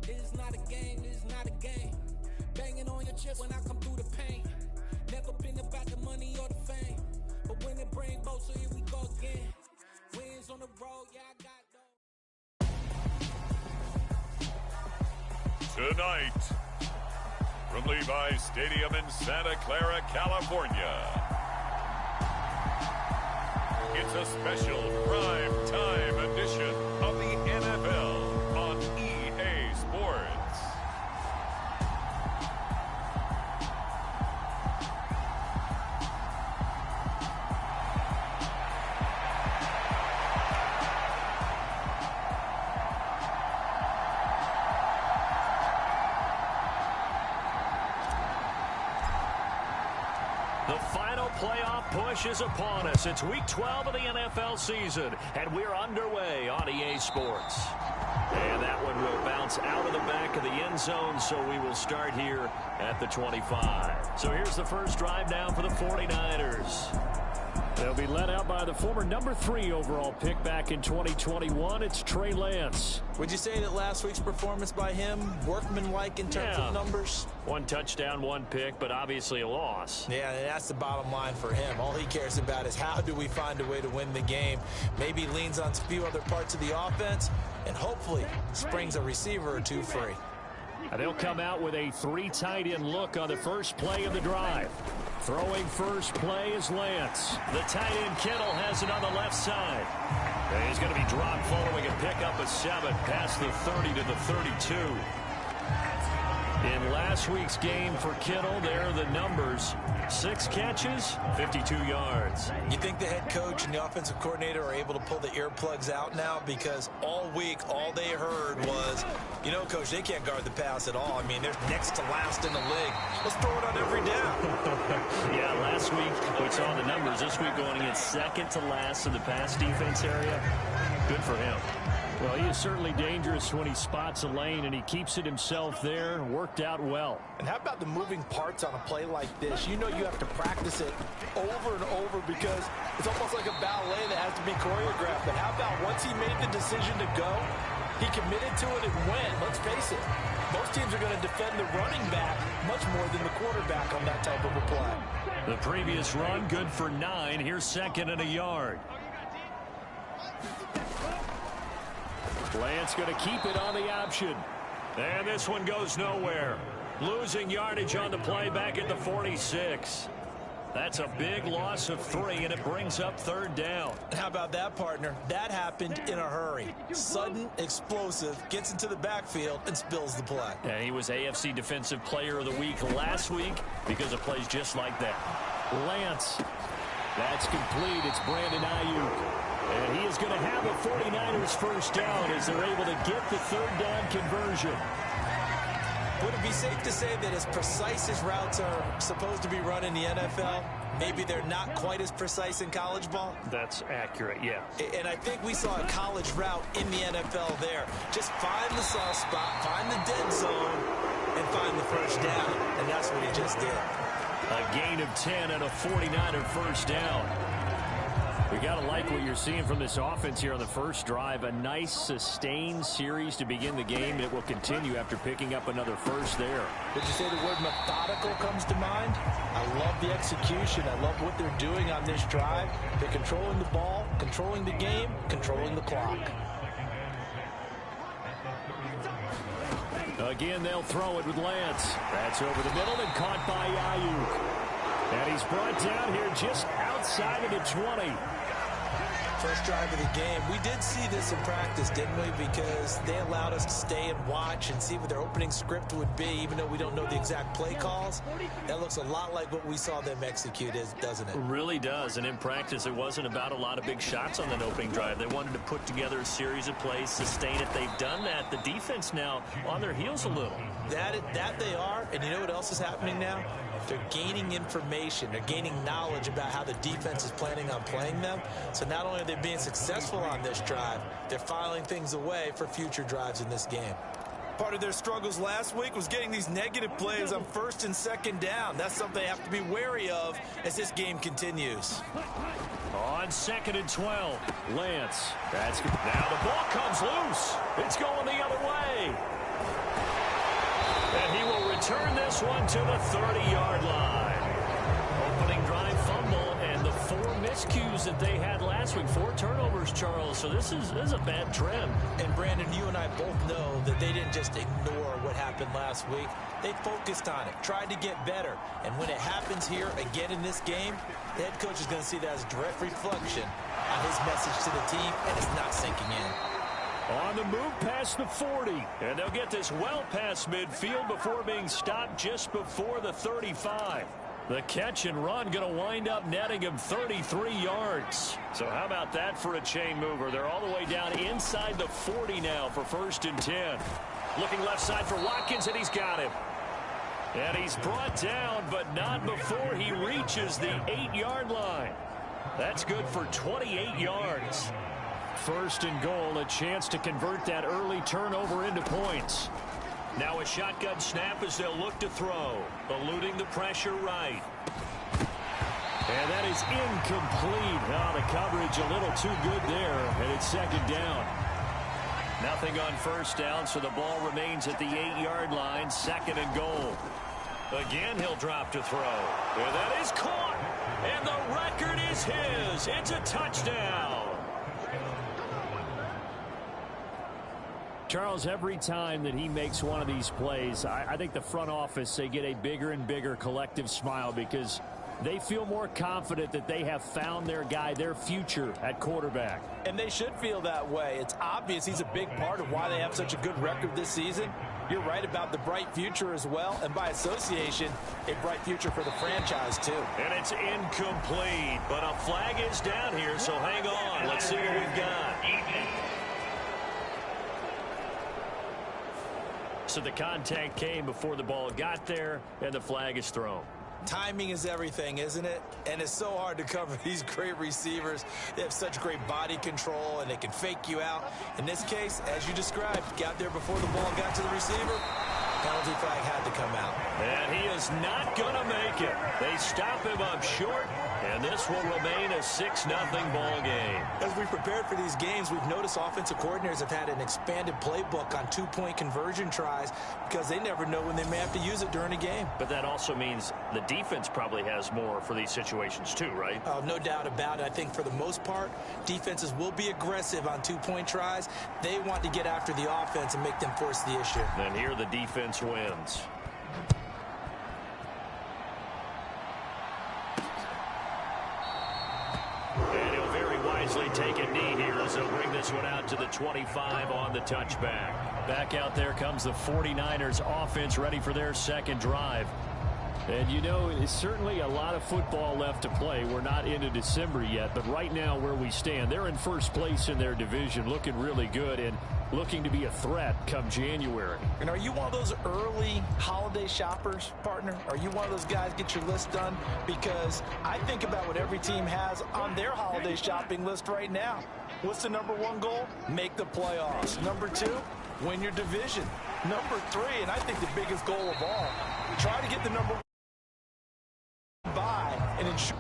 It's not a game, it's not a game. Banging on your chip when I come through the pain. Never been about the money or the fame. But when it bring both, so here we go again. Wins on the road, yeah, I got those. Tonight, from Levi's Stadium in Santa Clara, California, it's a special prime time edition of the NFL on EA Sports. The final playoff push is upon us. It's week 12 of the NFL season, and we're underway on EA Sports. And that one will bounce out of the back of the end zone, so we will start here at the 25. So here's the first drive down for the 49ers. They'll be led out by the former number 3 overall pick back in 2021. It's Trey Lance. Would you say that last week's performance by him, workmanlike in terms of numbers? 1 touchdown, 1 pick, but obviously a loss. Yeah, and that's the bottom line for him. All he cares about is how do we find a way to win the game. Maybe leans on a few other parts of the offense, and hopefully springs a receiver or 2 free. They'll come out with a 3 tight end look on the first play of the drive. Throwing first play is Lance. The tight end Kittle has it on the left side. And he's going to be dropped following a pickup of 7 past the 30 to the 32. In last week's game for Kittle, there are the numbers. 6 catches, 52 yards. You think the head coach and the offensive coordinator are able to pull the earplugs out now? Because all week, all they heard was, you know, Coach, they can't guard the pass at all. I mean, they're next to last in the league. Let's throw it on every down. Yeah, last week we saw the numbers. This week going against second to last in the pass defense area. Good for him. Well, he is certainly dangerous when he spots a lane, and he keeps it himself there. Worked out well. And how about the moving parts on a play like this? You know you have to practice it over and over because it's almost like a ballet that has to be choreographed. But how about once he made the decision to go, he committed to it and went. Let's face it, most teams are going to defend the running back much more than the quarterback on that type of a play. The previous run, good for 9. Here's 2nd and a yard. Lance going to keep it on the option. And this one goes nowhere. Losing yardage on the play back at the 46. That's a big loss of 3, and it brings up 3rd down. And how about that, partner? That happened in a hurry. Sudden, explosive, gets into the backfield, and spills the play. And he was AFC Defensive Player of the Week last week because of plays just like that. Lance. That's complete. It's Brandon Ayuk. And he is going to have a 49ers first down as they're able to get the 3rd down conversion. Would it be safe to say that as precise as routes are supposed to be run in the NFL, maybe they're not quite as precise in college ball? That's accurate, yeah. And I think we saw a college route in the NFL there. Just find the soft spot, find the dead zone, and find the first down. And that's what he just did. A gain of 10 and a 49er first down. We got to like what you're seeing from this offense here on the first drive. A nice sustained series to begin the game. It will continue after picking up another first there. Did you say the word methodical comes to mind? I love the execution. I love what they're doing on this drive. They're controlling the ball, controlling the game, controlling the clock. Again, they'll throw it with Lance. That's over the middle and caught by Ayuk. And he's brought down here just outside of the 20. First drive of the game. We did see this in practice, didn't we? Because they allowed us to stay and watch and see what their opening script would be, even though we don't know the exact play calls. That looks a lot like what we saw them execute, doesn't it? It really does. And in practice, it wasn't about a lot of big shots on that opening drive. They wanted to put together a series of plays, sustain it. They've done that. The defense now on their heels a little. That they are. And you know what else is happening now? They're gaining information. They're gaining knowledge about how the defense is planning on playing them. So not only are they being successful on this drive, they're filing things away for future drives in this game. Part of their struggles last week was getting these negative plays on 1st and 2nd down. That's something they have to be wary of as this game continues. On 2nd and 12, Lance. Now the ball comes loose. It's going the other way. return this one to the 30-yard line. Opening drive fumble, and the 4 miscues that they had last week. 4 turnovers, Charles. So this is a bad trend. And, Brandon, you and I both know that they didn't just ignore what happened last week. They focused on it, tried to get better. And when it happens here again in this game, the head coach is going to see that as a direct reflection on his message to the team, and it's not sinking in. On the move past the 40, and they'll get this well past midfield before being stopped just before the 35. The catch and run going to wind up netting him 33 yards. So how about that for a chain mover? They're all the way down inside the 40 now for 1st and 10. Looking left side for Watkins, and he's got him. And he's brought down, but not before he reaches the 8-yard line. That's good for 28 yards. 1st and goal, a chance to convert that early turnover into points. Now a shotgun snap as they'll look to throw. Eluding the pressure right. And that is incomplete. Oh, the coverage a little too good there, and it's 2nd down. Nothing on 1st down, so the ball remains at the 8-yard line. 2nd and goal. Again, he'll drop to throw. And that is caught. And the record is his. It's a touchdown. Charles, every time that he makes one of these plays, I think the front office, they get a bigger and bigger collective smile because they feel more confident that they have found their guy, their future at quarterback. And they should feel that way. It's obvious he's a big part of why they have such a good record this season. You're right about the bright future as well, and by association, a bright future for the franchise too. And it's incomplete, but a flag is down here, so hang on. Let's see what we've got. So the contact came before the ball got there, and the flag is thrown. Timing is everything, isn't it? And it's so hard to cover these great receivers. They have such great body control, and they can fake you out. In this case, as you described, got there before the ball got to the receiver. Penalty flag had to come out. And he is not going to make it. They stop him up short, and this will remain a 6-0 ball game. As we've prepared for these games, we've noticed offensive coordinators have had an expanded playbook on 2-point conversion tries because they never know when they may have to use it during a game. But that also means the defense probably has more for these situations too, right? No doubt about it. I think for the most part, defenses will be aggressive on 2-point tries. They want to get after the offense and make them force the issue. And here the defense wins. And he'll very wisely take a knee here as they'll bring this one out to the 25 on the touchback. Back out there comes the 49ers offense ready for their 2nd drive. And you know, it's certainly a lot of football left to play. We're not into December yet, but right now where we stand, they're in 1st place in their division, looking really good and looking to be a threat come January. And are you one of those early holiday shoppers, partner? Are you one of those guys get your list done? Because I think about what every team has on their holiday shopping list right now. What's the #1 goal? Make the playoffs. #2, win your division. #3, and I think the biggest goal of all, try to get the #1 bye and ensure.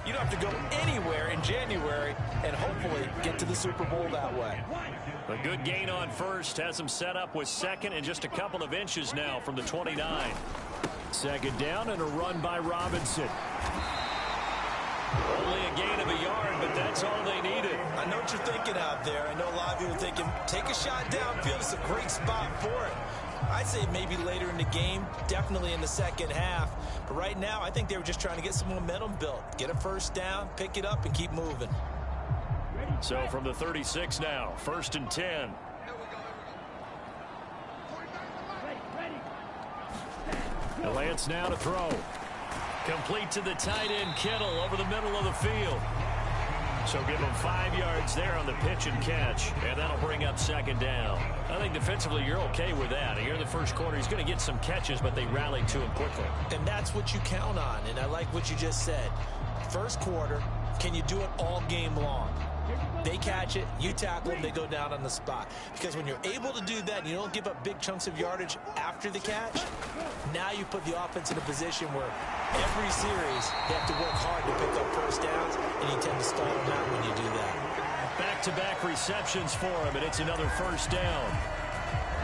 You don't have to go anywhere in January and hopefully get to the Super Bowl that way. A good gain on 1st has them set up with 2nd and just a couple of inches now from the 29. Second down and a run by Robinson. Only a gain of a yard, but that's all they needed. I know what you're thinking out there. I know a lot of people are thinking, take a shot downfield. It's a great spot for it. I'd say maybe later in the game, definitely in the second half. But right now, I think they were just trying to get some momentum built. Get a first down, pick it up, and keep moving. So from the 36 now, 1st and 10. Lance now to throw. Complete to the tight end, Kittle, over the middle of the field. So give him 5 yards there on the pitch and catch, and that'll bring up second down. I think defensively you're okay with that. Here in the first quarter, he's going to get some catches, but they rallied to him quickly. And that's what you count on, and I like what you just said. First quarter, can you do it all game long? They catch it, you tackle them, they go down on the spot. Because when you're able to do that and you don't give up big chunks of yardage after the catch, now you put the offense in a position where every series they have to work hard to pick up first downs, and you tend to stall them out when you do that. Back-to-back receptions for him, and it's another first down.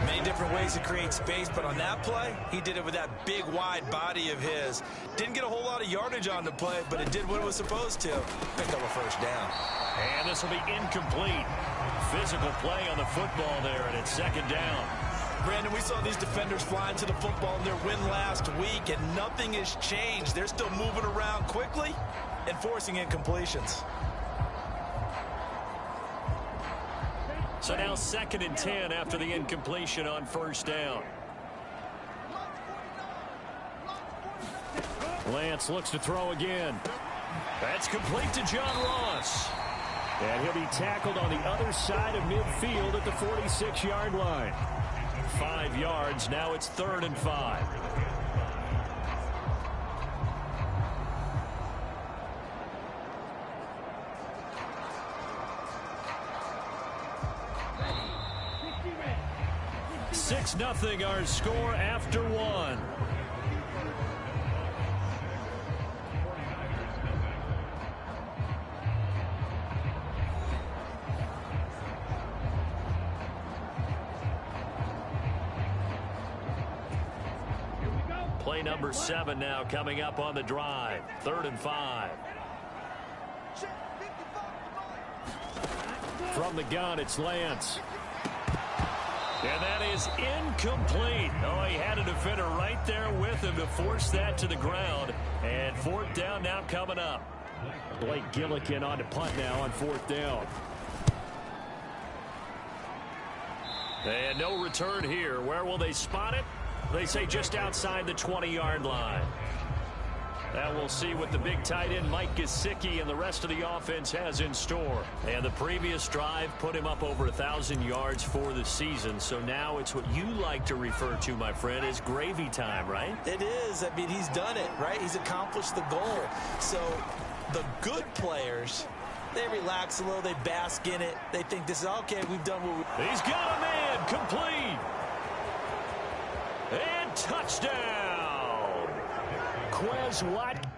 Many different ways to create space, but on that play, he did it with that big, wide body of his. Didn't get a whole lot of yardage on the play, but it did what it was supposed to. Pick up a first down. And this will be incomplete. Physical play on the football there, and it's second down. Brandon, we saw these defenders flying to the football in their win last week, and nothing has changed. They're still moving around quickly and forcing incompletions. So now 2nd and 10 after the incompletion on first down. Lance looks to throw again. That's complete to John Ross. And he'll be tackled on the other side of midfield at the 46-yard line. 5 yards. Now it's 3rd and 5. Nothing our score after 1. Play number 7 now coming up on the drive. 3rd and 5. From the gun, it's Lance. And that is incomplete. Oh, he had a defender right there with him to force that to the ground. And 4th down now coming up. Blake Gillikin on to punt now on 4th down. And no return here. Where will they spot it? They say just outside the 20-yard line. And we'll see what the big tight end Mike Gesicki and the rest of the offense has in store. And the previous drive put him up over 1,000 yards for the season. So now it's what you like to refer to, my friend, as gravy time, right? It is. I mean, he's done it, right? He's accomplished the goal. So the good players, they relax a little. They bask in it. They think this is, okay, we've done what we... He's got a man. Complete. And touchdown. Quez Watkins.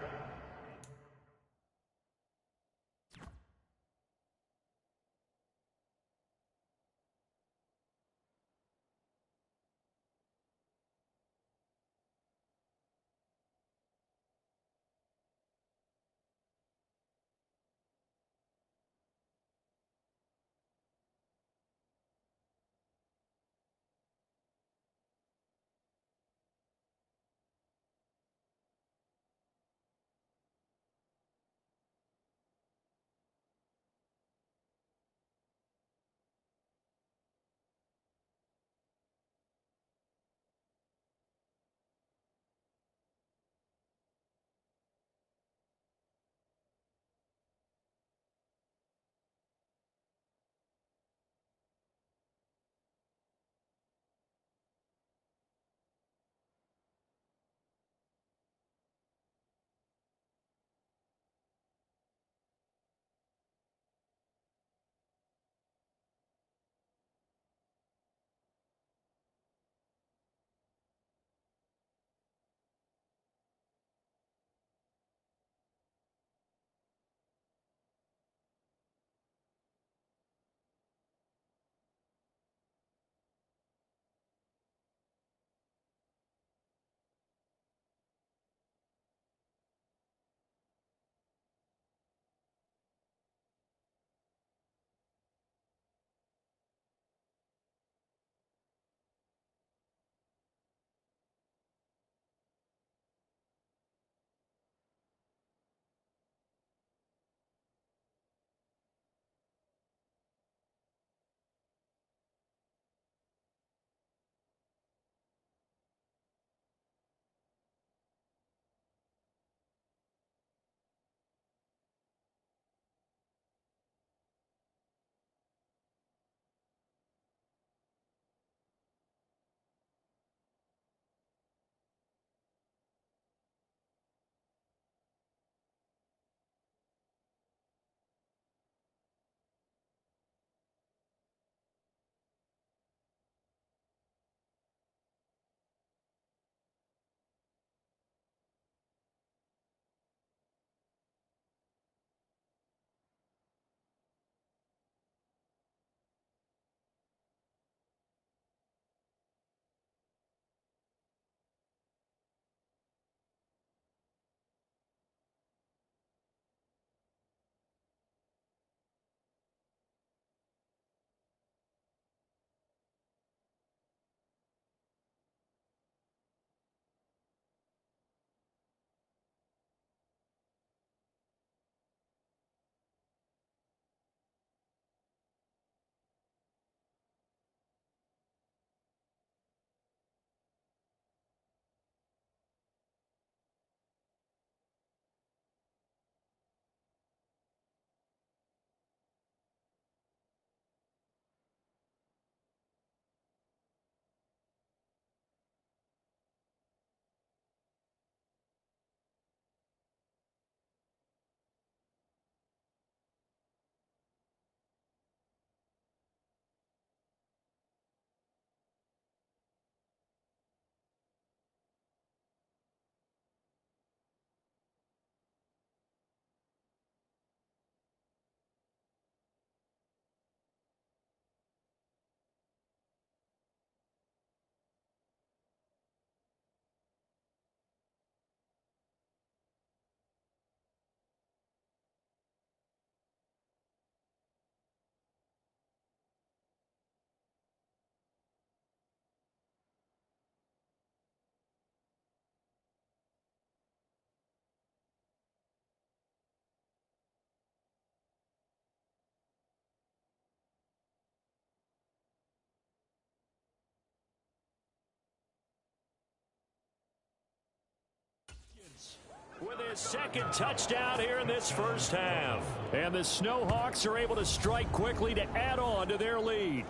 a second touchdown here in this first half. And the Snowhawks are able to strike quickly to add on to their lead.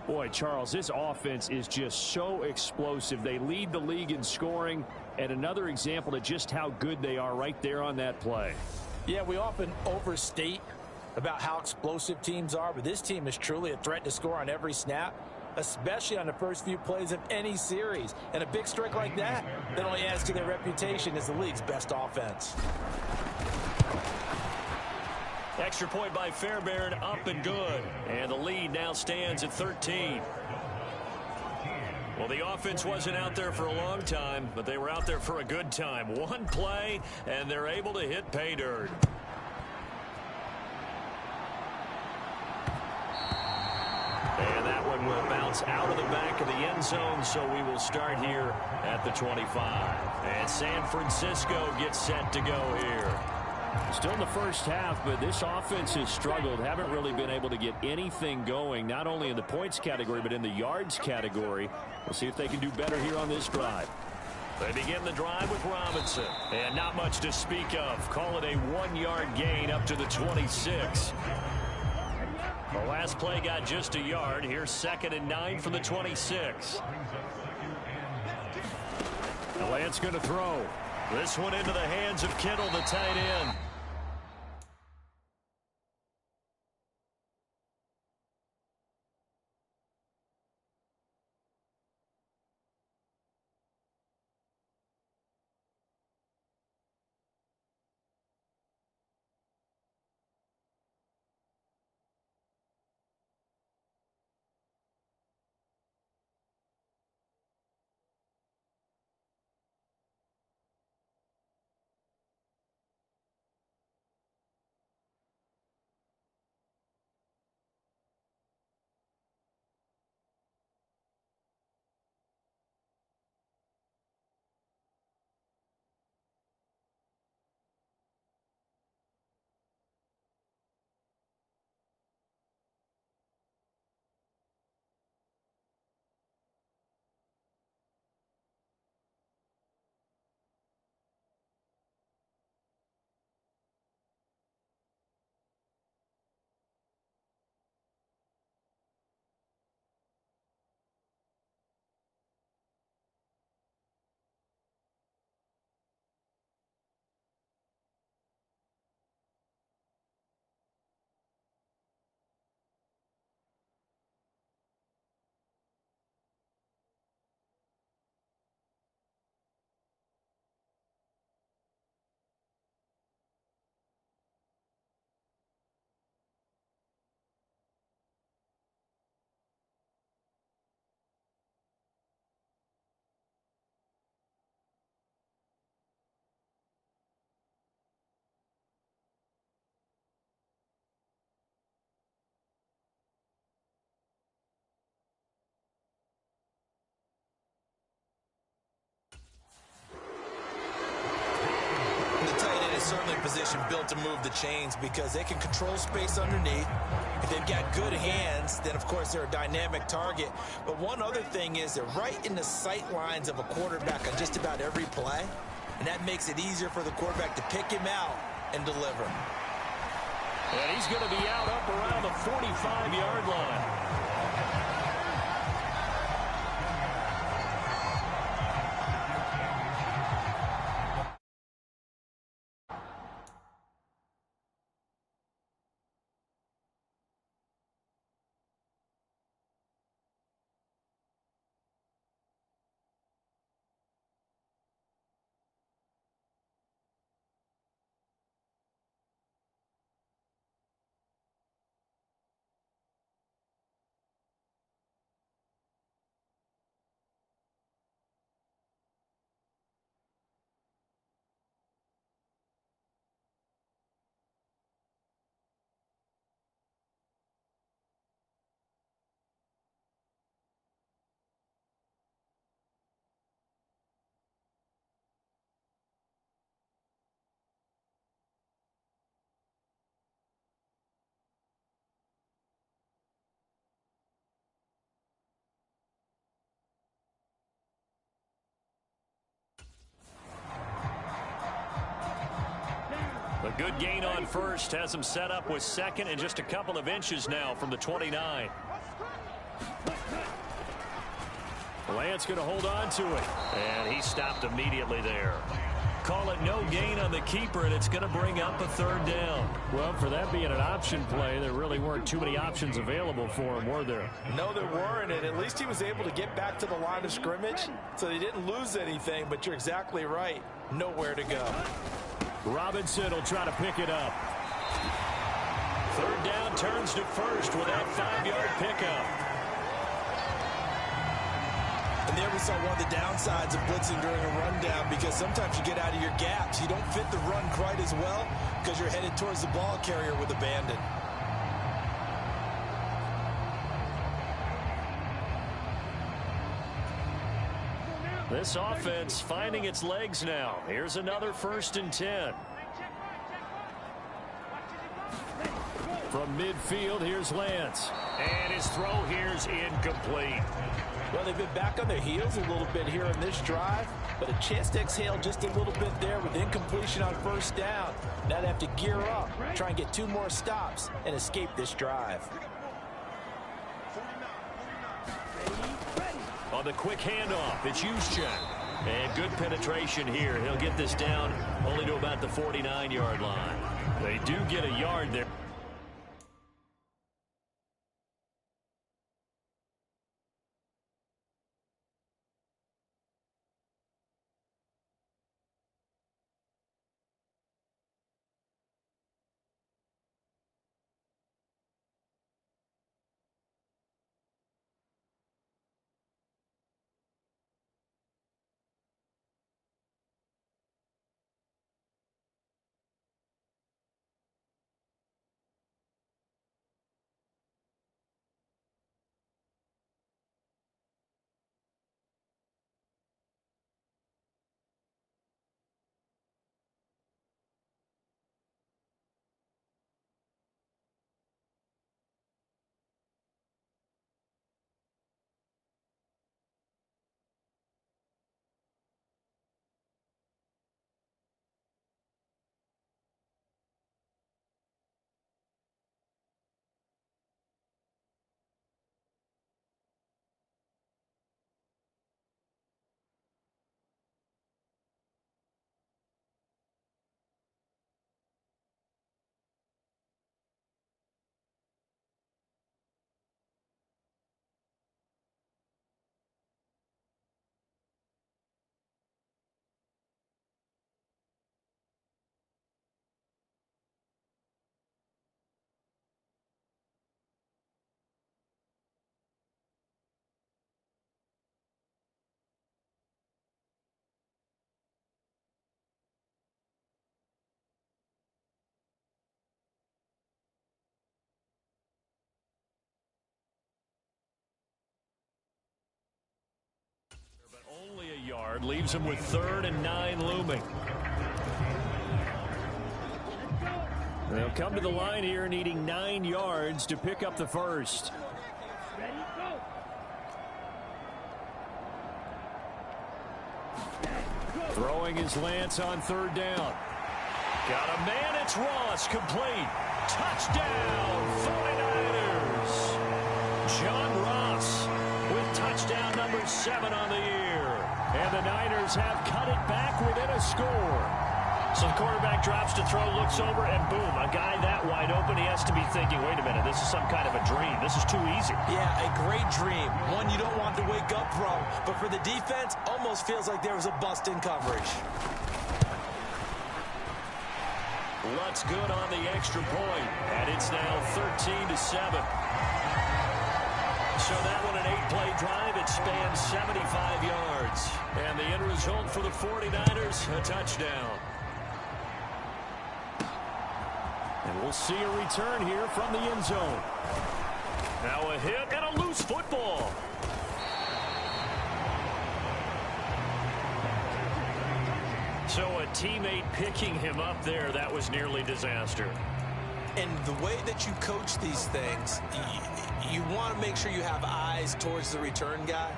Boy, Charles, this offense is just so explosive. They lead the league in scoring, and another example of just how good they are right there on that play. Yeah, we often overstate about how explosive teams are, but this team is truly a threat to score on every snap, especially on the first few plays of any series. And a big strike like that only adds to their reputation as the league's best offense. Extra point by Fairbairn, up and good. And the lead now stands at 13. Well, the offense wasn't out there for a long time, but they were out there for a good time. One play, and they're able to hit pay dirt. And that one will bounce out of the back of the end zone, so we will start here at the 25. And San Francisco gets set to go here. Still in the first half, but this offense has struggled. Haven't really been able to get anything going, not only in the points category, but in the yards category. We'll see if they can do better here on this drive. They begin the drive with Robinson. And not much to speak of. Call it a 1-yard gain up to the 26. The last play got just a yard. Here's 2nd and 9 from the 26. Lance going to throw. This one into the hands of Kittle, the tight end. Certainly a position built to move the chains because they can control space underneath. If they've got good hands, then of course they're a dynamic target. But one other thing is they're right in the sight lines of a quarterback on just about every play. And that makes it easier for the quarterback to pick him out and deliver. And he's going to be out up around the 45-yard line. Good gain on first. Has him set up with second and just a couple of inches now from the 29. Lance going to hold on to it. And he stopped immediately there. Call it no gain on the keeper, and it's going to bring up a third down. Well, for that being an option play, there really weren't too many options available for him, were there? No, there weren't, and at least he was able to get back to the line of scrimmage, so they didn't lose anything, but you're exactly right. Nowhere to go. Robinson will try to pick it up. Third down, turns to first with that 5-yard pickup. And there we saw one of the downsides of blitzing during a rundown, because sometimes you get out of your gaps. You don't fit the run quite as well because you're headed towards the ball carrier with abandon. This offense finding its legs now. Here's another 1st and 10. From midfield, here's Lance. And his throw here's incomplete. Well, they've been back on their heels a little bit here in this drive, but a chance to exhale just a little bit there with incompletion on first down. Now they have to gear up, try and get 2 more stops, and escape this drive. On the quick handoff, it's Juszczyk. And good penetration here. He'll get this down only to about the 49-yard line. They do get a yard there. Only a yard leaves him with 3rd and 9 looming. They'll come to the line here needing 9 yards to pick up the first. Throwing is Lance on 3rd down. Got a man, it's Ross, complete. Touchdown, 49ers. John Ross with touchdown number 7 on the year. And the Niners have cut it back within a score. So the quarterback drops to throw, looks over, and boom, a guy that wide open, he has to be thinking, wait a minute, this is some kind of a dream. This is too easy. Yeah, a great dream. One you don't want to wake up from. But for the defense, almost feels like there was a bust in coverage. Lutz good on the extra point, and it's now 13-7. So that one, an 8-play drive. It spans 75 yards. And the end result for the 49ers, a touchdown. And we'll see a return here from the end zone. Now a hit and a loose football. So a teammate picking him up there, that was nearly disaster. And the way that you coach these things, you want to make sure you have eyes towards the return guy.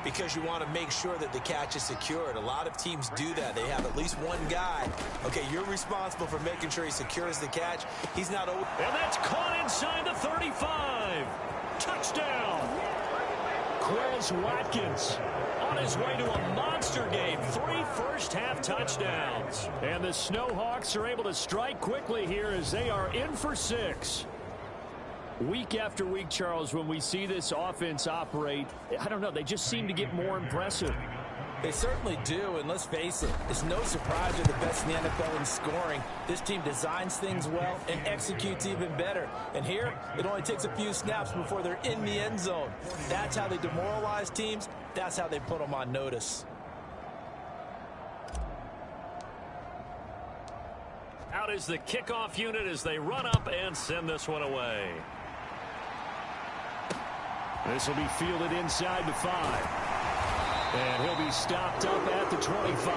because you want to make sure that the catch is secured. A lot of teams do that. They have at least one guy. Okay, you're responsible for making sure he secures the catch. He's not over. And that's caught inside the 35. Touchdown. Chris Watkins on his way to a monster game. 3 first-half touchdowns. And the Snowhawks are able to strike quickly here as they are in for 6. Week after week, Charles, when we see this offense operate, I don't know, they just seem to get more impressive. They certainly do, and let's face it, it's no surprise they're the best in the NFL in scoring. This team designs things well and executes even better. And here, it only takes a few snaps before they're in the end zone. That's how they demoralize teams. That's how they put them on notice. Out is the kickoff unit as they run up and send this one away. This will be fielded inside the 5. And he'll be stopped up at the 25.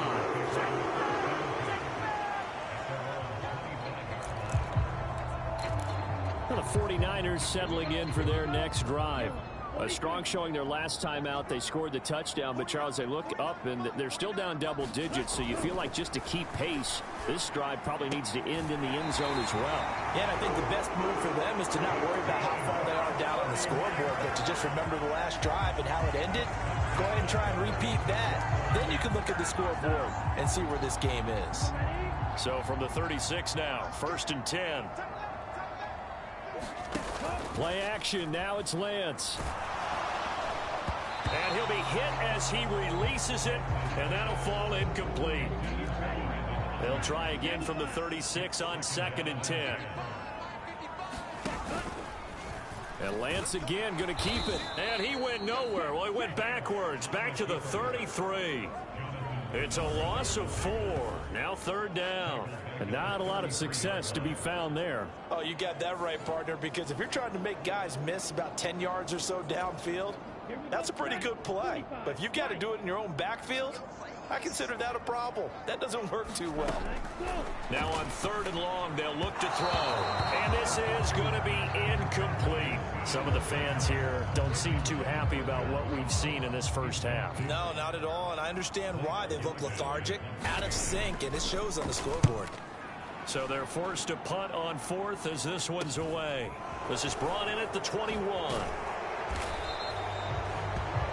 Well, the 49ers settling in for their next drive. A strong showing their last time out. They scored the touchdown, but Charles, they look up and they're still down double digits, so you feel like just to keep pace, this drive probably needs to end in the end zone as well. Yeah, and I think the best move for them is to not worry about how far they are down on the scoreboard, but to just remember the last drive and how it ended. Go ahead and try and repeat that. Then you can look at the scoreboard and see where this game is. So from the 36 now, 1st and 10. Play action, now it's Lance. And he'll be hit as he releases it, and that'll fall incomplete. They'll try again from the 36 on 2nd and 10. And Lance again going to keep it. And he went nowhere. Well, he went backwards, back to the 33. It's a loss of 4. Now 3rd down. And not a lot of success to be found there. Oh, you got that right, partner, because if you're trying to make guys miss about 10 yards or so downfield, that's a pretty good play. But if you've got to do it in your own backfield, I consider that a problem. That doesn't work too well. Now on 3rd and long, they'll look to throw. And this is going to be incomplete. Some of the fans here don't seem too happy about what we've seen in this first half. No, not at all, and I understand why. They look lethargic, out of sync, and it shows on the scoreboard. So they're forced to punt on 4th as this one's away. This is brought in at the 21.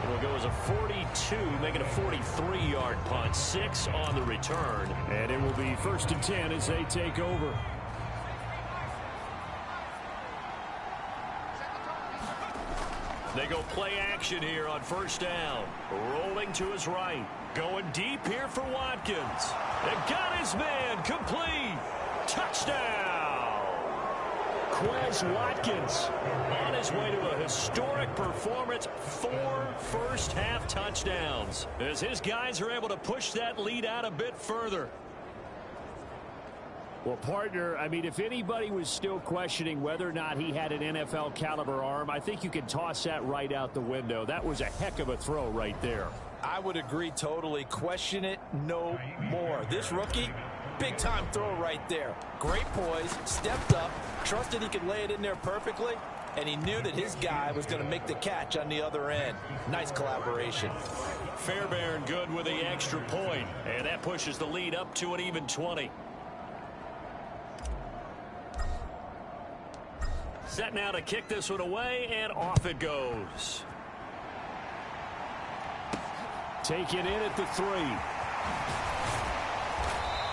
It'll go as a 42, making a 43-yard punt. 6 on the return. And it will be 1st and 10 as they take over. They go play action here on 1st down. Rolling to his right. Going deep here for Watkins. And got his man complete. Touchdown. Quez Watkins on his way to a historic performance. 4 first-half touchdowns as his guys are able to push that lead out a bit further. Well, partner, I mean, if anybody was still questioning whether or not he had an NFL caliber arm, I think you can toss that right out the window. That was a heck of a throw right there. I would agree totally. Question it no more. This rookie, big-time throw right there. Great poise, stepped up, trusted he could lay it in there perfectly, and he knew that his guy was going to make the catch on the other end. Nice collaboration. Fairbairn good with the extra point, and that pushes the lead up to an even 20. Set now to kick this one away, and off it goes. Taken in at the 3.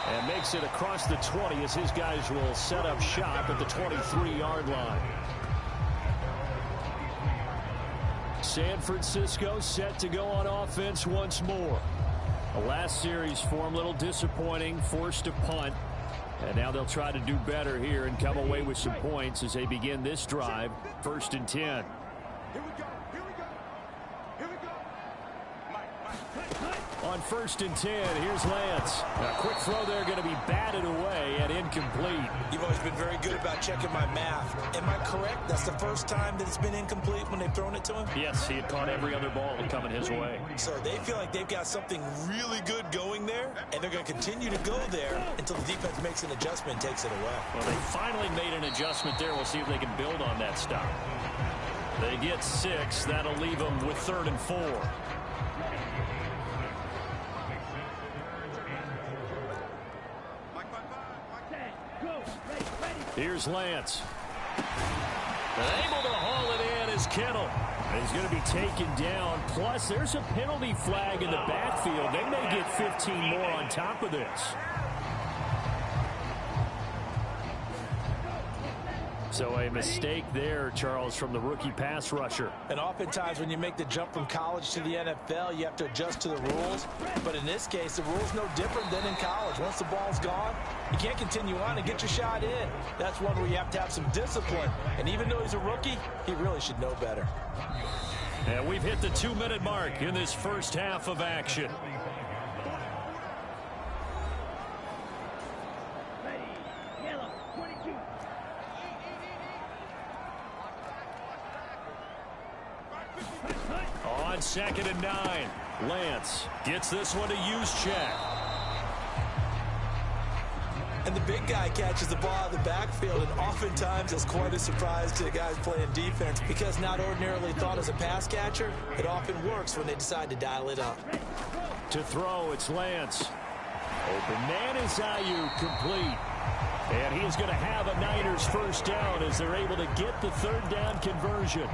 And makes it across the 20 as his guys will set up shop at the 23-yard line. San Francisco set to go on offense once more. The last series for him, a little disappointing, forced to punt. And now they'll try to do better here and come away with some points as they begin this drive. 1st and 10. Here we go. Here we go. Here we go. On 1st and 10, here's Lance. A quick throw there going to be batted away and incomplete. You've always been very good about checking my math. Am I correct? That's the first time that it's been incomplete when they've thrown it to him? Yes, he had caught every other ball coming his way. So they feel like they've got something really good going there, and they're going to continue to go there until the defense makes an adjustment and takes it away. Well, they finally made an adjustment there. We'll see if they can build on that stop. They get 6. That'll leave them with 3rd and 4. Here's Lance. Able to haul it in is Kittle. He's going to be taken down. Plus, there's a penalty flag in the backfield. They may get 15 more on top of this. So a mistake there, Charles, from the rookie pass rusher. And oftentimes when you make the jump from college to the NFL, you have to adjust to the rules. But in this case, the rule's no different than in college. Once the ball's gone, you can't continue on and get your shot in. That's one where you have to have some discipline. And even though he's a rookie, he really should know better. And we've hit the 2-minute mark in this first half of action. On 2nd and 9, Lance gets this one to Juszczyk. And the big guy catches the ball out of the backfield, and oftentimes it's quite a surprise to the guys playing defense because not ordinarily thought as a pass catcher, it often works when they decide to dial it up. To throw, it's Lance. Open man is Ayuk, complete. And he is going to have a Niners first down as they're able to get the 3rd down conversion.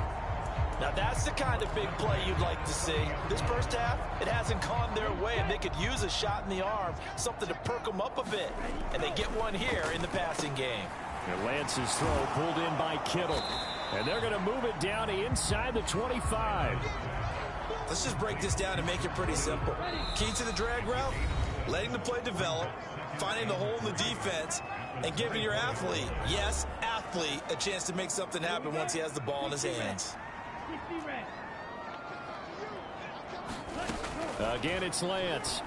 Now that's the kind of big play you'd like to see. This first half, it hasn't gone their way, and they could use a shot in the arm, something to perk them up a bit. And they get one here in the passing game. And Lance's throw pulled in by Kittle. And they're going to move it down to inside the 25. Let's just break this down and make it pretty simple. Key to the drag route, letting the play develop, finding the hole in the defense, and giving your athlete, yes, athlete, a chance to make something happen once he has the ball in his hands. Again, it's Lance.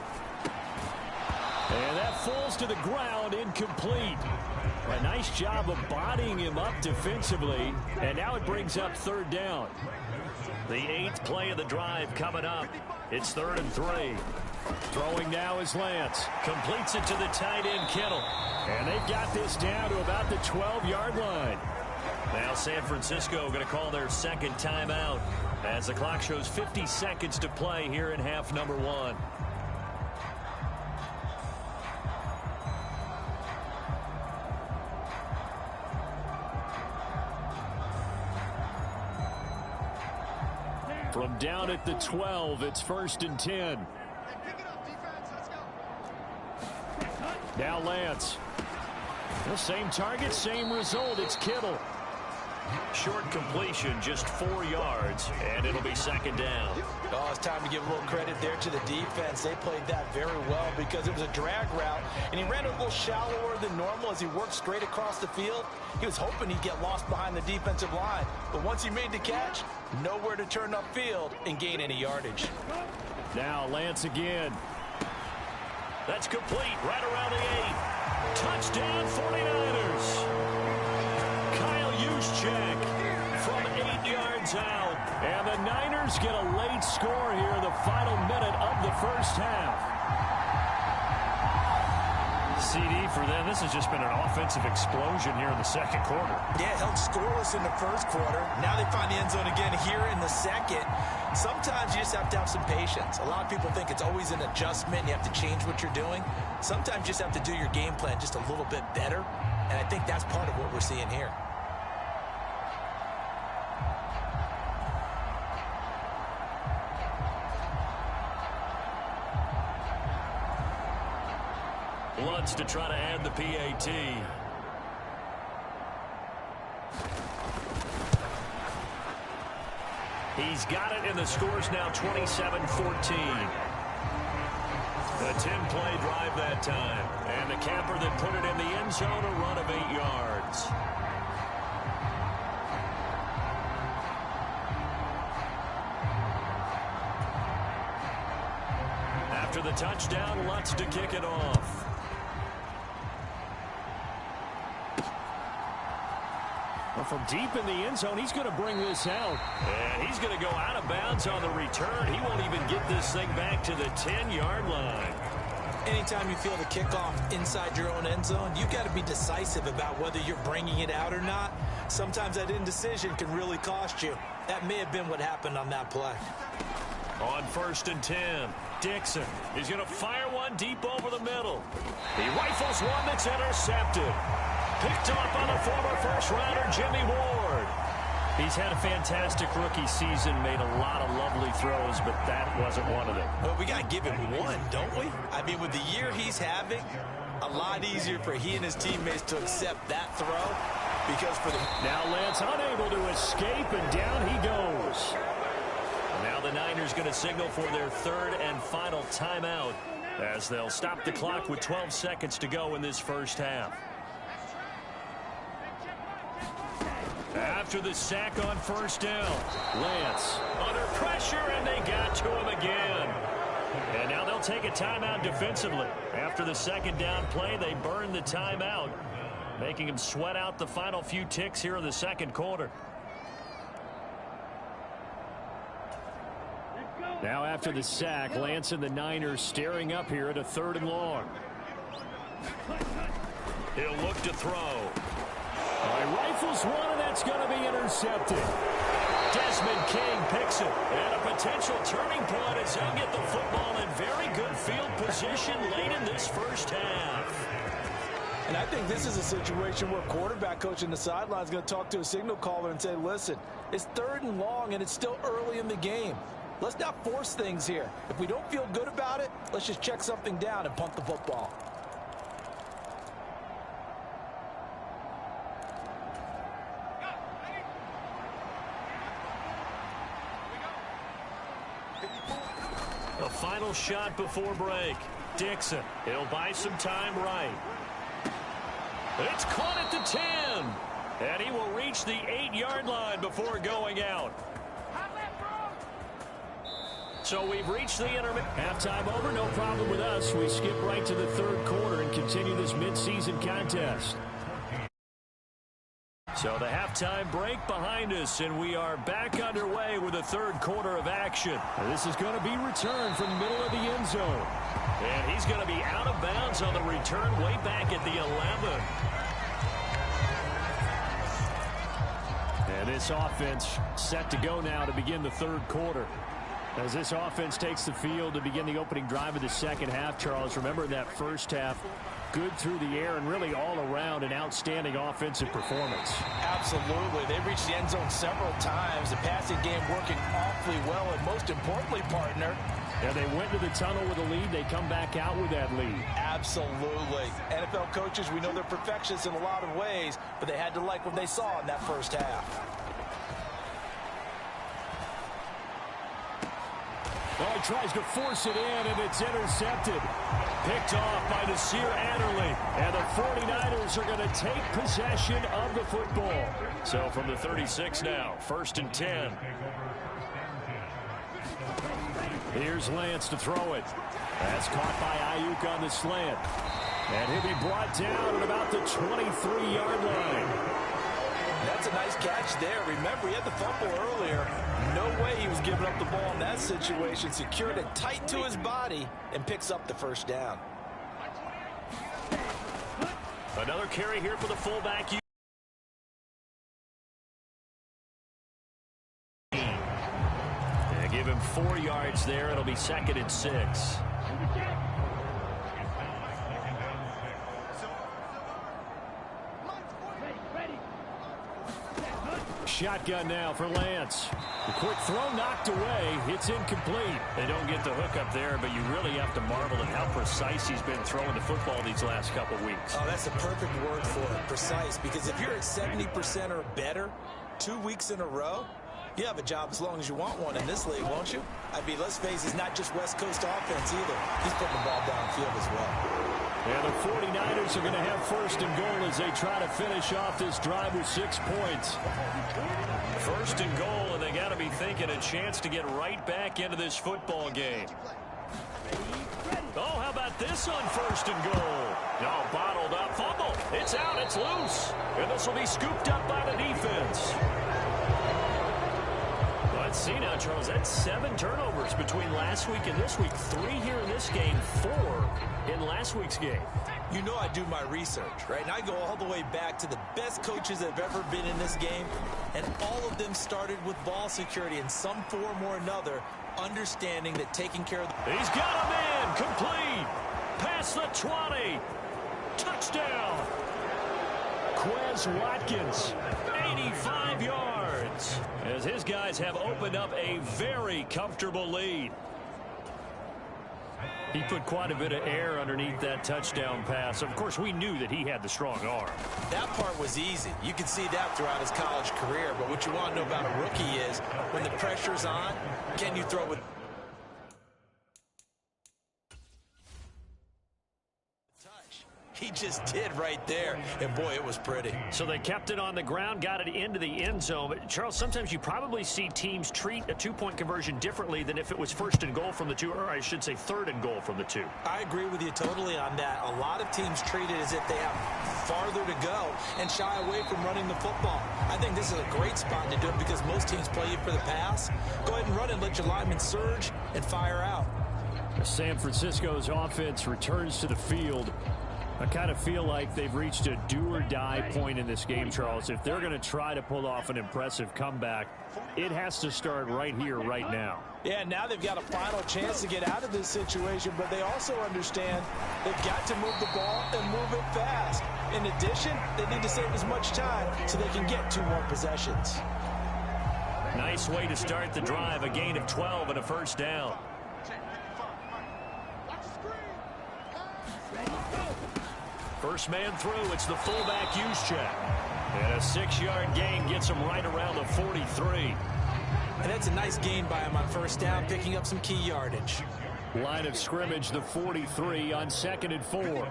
And that falls to the ground, incomplete. A nice job of bodying him up defensively. And now it brings up 3rd down. The 8th play of the drive coming up. It's 3rd and 3. Throwing now is Lance. Completes it to the tight end, Kittle. And they've got this down to about the 12-yard line. Now San Francisco going to call their 2nd timeout as the clock shows 50 seconds to play here in half number 1. From down at the 12, it's 1st and 10. Now Lance. The same target, same result. It's Kittle. Short completion, just 4 yards, and it'll be 2nd down. Oh, it's time to give a little credit there to the defense. They played that very well because it was a drag route, and he ran a little shallower than normal as he worked straight across the field. He was hoping he'd get lost behind the defensive line, but once he made the catch, nowhere to turn upfield and gain any yardage. Now Lance again. That's complete right around the 8. Touchdown 49ers. Juszczyk from 8 yards out. And the Niners get a late score here, the final minute of the first half. CD for them, this has just been an offensive explosion here in the 2nd quarter. Yeah, held scoreless in the 1st quarter. Now they find the end zone again here in the 2nd. Sometimes you just have to have some patience. A lot of people think it's always an adjustment. You have to change what you're doing. Sometimes you just have to do your game plan just a little bit better. And I think that's part of what we're seeing here. Lutz to try to add the PAT. He's got it, and the score's now 27-14. A 10-play drive that time. And the camper that put it in the end zone, a run of 8 yards. After the touchdown, Lutz to kick it off. Well, from deep in the end zone, he's going to bring this out. And he's going to go out of bounds on the return. He won't even get this thing back to the 10-yard line. Anytime you feel the kickoff inside your own end zone, you've got to be decisive about whether you're bringing it out or not. Sometimes that indecision can really cost you. That may have been what happened on that play. On 1st and 10, Dixon is going to fire one deep over the middle. He rifles one that's intercepted. Picked off by the former first-rounder Jimmy Ward. He's had a fantastic rookie season, made a lot of lovely throws, but that wasn't one of them. Well, we got to give him one, don't we? I mean, with the year he's having, a lot easier for he and his teammates to accept that throw because for the... Now Lance unable to escape, and down he goes. Now the Niners going to signal for their third and final timeout as they'll stop the clock with 12 seconds to go in this first half. After the sack on first down, Lance under pressure, and they got to him again. And now they'll take a timeout defensively. After the second down play, they burn the timeout, making him sweat out the final few ticks here in the second quarter. Now after the sack, Lance and the Niners staring up here at a 3rd and long. He'll look to throw. Rifles one, and that's going to be intercepted. Desmond King picks it. And a potential turning point as they'll get the football in very good field position late in this first half. And I think this is a situation where quarterback coach in the sideline is going to talk to a signal caller and say, listen, it's 3rd and long, and it's still early in the game. Let's not force things here. If we don't feel good about it, let's just check something down and punt the football. The final shot before break. Dixon. He'll buy some time right. It's caught at the 10. And he will reach the 8-yard line before going out. So we've reached the intermission. Halftime over, no problem with us. We skip right to the 3rd quarter and continue this midseason contest. So the halftime break behind us, and we are back underway with the 3rd quarter of action. This is going to be returned from the middle of the end zone. And he's going to be out of bounds on the return way back at the 11. And this offense set to go now to begin the 3rd quarter. As this offense takes the field to begin the opening drive of the second half, Charles, remember that first half, good through the air and really all around an outstanding offensive performance. Absolutely. They reached the end zone several times. The passing game working awfully well, and most importantly, partner, yeah, they went to the tunnel with a lead. They come back out with that lead. Absolutely. NFL coaches, we know they're perfectionists in a lot of ways, but they had to like what they saw in that first half. Oh, he tries to force it in, and it's intercepted. Picked off by Nasir Adderley. And the 49ers are going to take possession of the football. So from the 36 now, 1st and 10. Here's Lance to throw it. That's caught by Ayuk on the slant. And he'll be brought down at about the 23-yard line. That's a nice catch there. Remember, he had the fumble earlier. No way he was giving up the ball in that situation. Secured it tight to his body and picks up the first down. Another carry here for the fullback. Give him 4 yards there. It'll be 2nd and 6. Shotgun now for Lance. The quick throw knocked away. It's incomplete. They don't get the hook up there, but you really have to marvel at how precise he's been throwing the football these last couple weeks. Oh, that's the perfect word for it, precise. Because if you're at 70% or better 2 weeks in a row, you have a job as long as you want one in this league, won't you? I mean, let's face it, it's not just West Coast offense either. He's putting the ball downfield as well. And the 49ers are going to have 1st and goal as they try to finish off this drive with 6 points. 1st and goal, and they got to be thinking a chance to get right back into this football game. Oh, how about this on 1st and goal? No, bottled up, fumble. It's out, it's loose. And this will be scooped up by the defense. Let's see now, Charles. That's 7 turnovers between last week and this week. 3 here in this game, 4 in last week's game. You know I do my research, right? And I go all the way back to the best coaches that have ever been in this game, and all of them started with ball security in some form or another, understanding that taking care of He's got a man, complete. Past the 20. Touchdown. Quez Watkins, 85 yards, as his guys have opened up a very comfortable lead. He put quite a bit of air underneath that touchdown pass. Of course, we knew that he had the strong arm. That part was easy. You can see that throughout his college career. But what you want to know about a rookie is when the pressure's on, can you throw with touch? He just did right there. And, boy, it was pretty. So they kept it on the ground, got it into the end zone. But, Charles, sometimes you probably see teams treat a two-point conversion differently than if it was first and goal from the two, or I should say third and goal from the two. I agree with you totally on that. A lot of teams treat it as if they have farther to go and shy away from running the football. I think this is a great spot to do it because most teams play you for the pass. Go ahead and run and let your linemen surge and fire out. San Francisco's offense returns to the field. I kind of feel like they've reached a do-or-die point in this game, Charles. If they're going to try to pull off an impressive comeback, it has to start right here, right now. Yeah, now they've got a final chance to get out of this situation, but they also understand they've got to move the ball and move it fast. In addition, they need to save as much time so they can get 2 more possessions. Nice way to start the drive, a gain of 12 and a first down. First man through, it's the fullback use check. And a 6-yard gain gets him right around the 43. And that's a nice gain by him on first down, picking up some key yardage. Line of scrimmage, the 43 on 2nd and 4.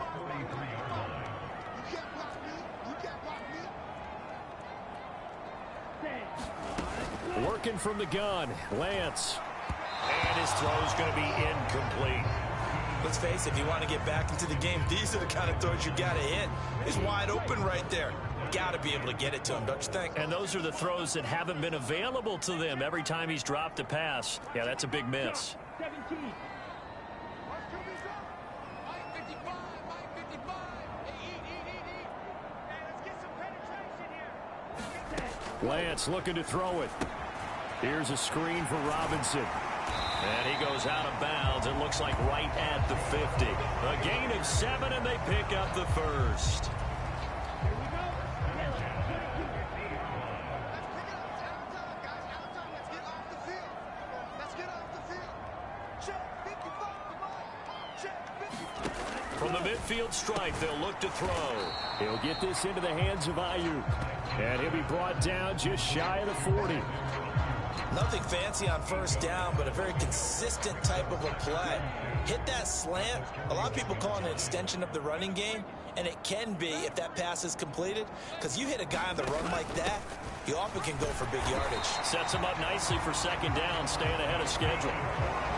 Working from the gun, Lance. And his throw's going to be incomplete. Let's face it, if you want to get back into the game, these are the kind of throws you got to hit. He's wide open right there. Got to be able to get it to him, don't you think? And those are the throws that haven't been available to them every time he's dropped a pass. Yeah, that's a big miss. 17. Lance looking to throw it. Here's a screen for Robinson. And he goes out of bounds. It looks like right at the 50. A gain of 7, and they pick up the first. From the midfield stripe, they'll look to throw. He'll get this into the hands of Ayuk. And he'll be brought down just shy of the 40. Nothing fancy on first down, but a very consistent type of a play. Hit that slant. A lot of people call it an extension of the running game, and it can be if that pass is completed, because you hit a guy on the run like that, you often can go for big yardage. Sets him up nicely for second down, staying ahead of schedule.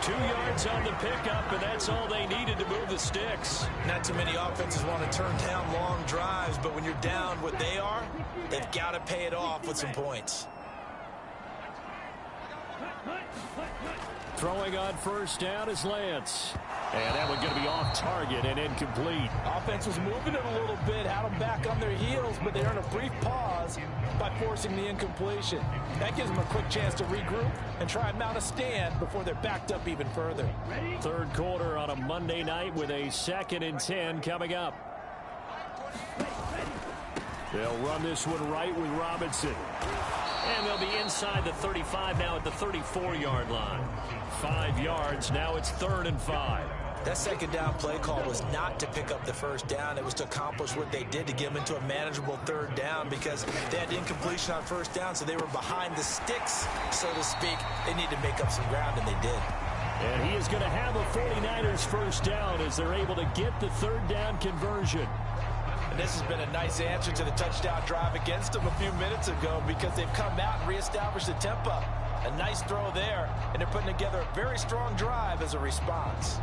2 yards on the pickup, and that's all they needed to move the sticks. Not too many offenses want to turn down long drives, but when you're down what they are, they've got to pay it off with some points. Throwing on first down is Lance. And that one's going to be off target and incomplete. Offense was moving it a little bit, had them back on their heels, but they earned a brief pause by forcing the incompletion. That gives them a quick chance to regroup and try and mount a stand before they're backed up even further. Third quarter on a Monday night with a 2nd and 10 coming up. They'll run this one right with Robinson. And they'll be inside the 35 now at the 34-yard line. 5 yards, now it's 3rd and 5. That second down play call was not to pick up the first down. It was to accomplish what they did to get them into a manageable 3rd down because they had incompletion on first down, so they were behind the sticks, so to speak. They need to make up some ground, and they did. And he is going to have a 49ers first down as they're able to get the 3rd down conversion. And this has been a nice answer to the touchdown drive against them a few minutes ago because they've come out and reestablished the tempo. A nice throw there, and they're putting together a very strong drive as a response.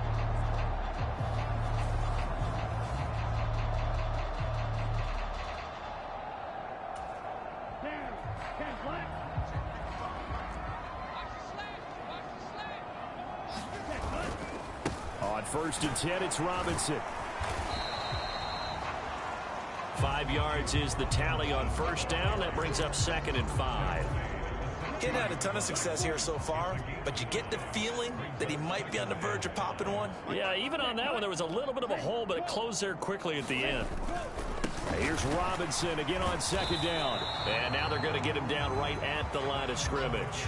On 1st and 10, it's Robinson. 5 yards is the tally on first down. That brings up 2nd and 5. He hadn't had a ton of success here so far, but you get the feeling that he might be on the verge of popping one. Yeah, even on that one, there was a little bit of a hole, but it closed there quickly at the end. Here's Robinson again on second down. And now they're going to get him down right at the line of scrimmage.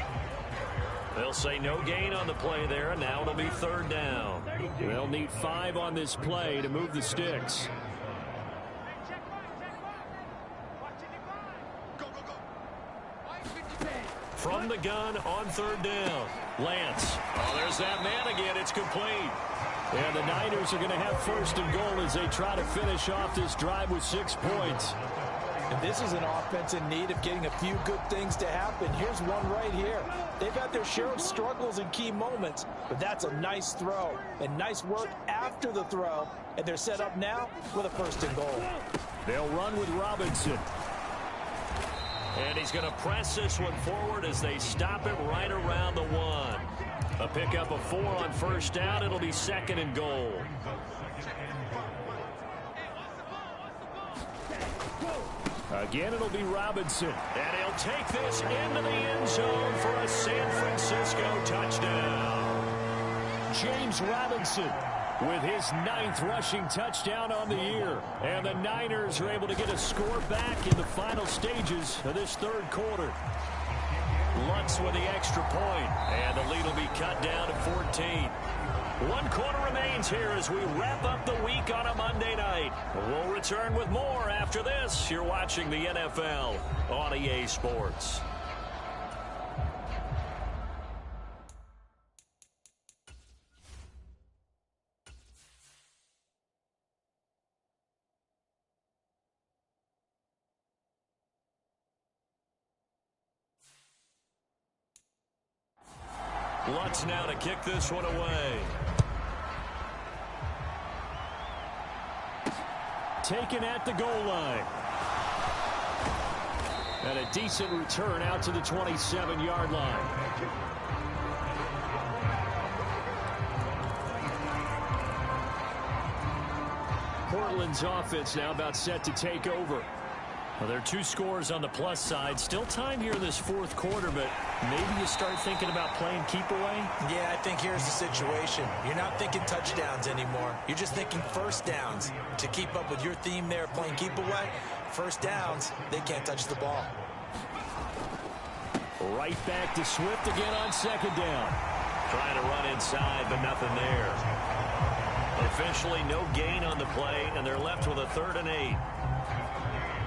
They'll say no gain on the play there, and now it'll be third down. They'll need 5 on this play to move the sticks. From the gun on third down, Lance. Oh, there's that man again. It's complete. And the Niners are going to have first and goal as they try to finish off this drive with 6 points. And this is an offense in need of getting a few good things to happen. Here's one right here. They've had their share of struggles in key moments, but that's a nice throw and nice work after the throw. And they're set up now with a first and goal. They'll run with Robinson. And he's going to press this one forward as they stop him right around the 1. A pickup of 4 on first down. It'll be second and goal. Again, it'll be Robinson. And he'll take this into the end zone for a San Francisco touchdown. James Robinson with his 9th rushing touchdown on the year. And the Niners are able to get a score back in the final stages of this third quarter. Lutz with the extra point, and the lead will be cut down to 14. 1 quarter remains here as we wrap up the week on a Monday night. We'll return with more after this. You're watching the NFL on EA Sports. Lutz now to kick this one away. Taken at the goal line. And a decent return out to the 27-yard line. Portland's offense now about set to take over. Well, there are 2 scores on the plus side. Still time here in this fourth quarter, but maybe you start thinking about playing keep away? Yeah, I think here's the situation. You're not thinking touchdowns anymore. You're just thinking first downs. To keep up with your theme there, playing keep away, first downs, they can't touch the ball. Right back to Swift again on second down. Trying to run inside, but nothing there. Officially no gain on the play, and they're left with a 3rd and 8.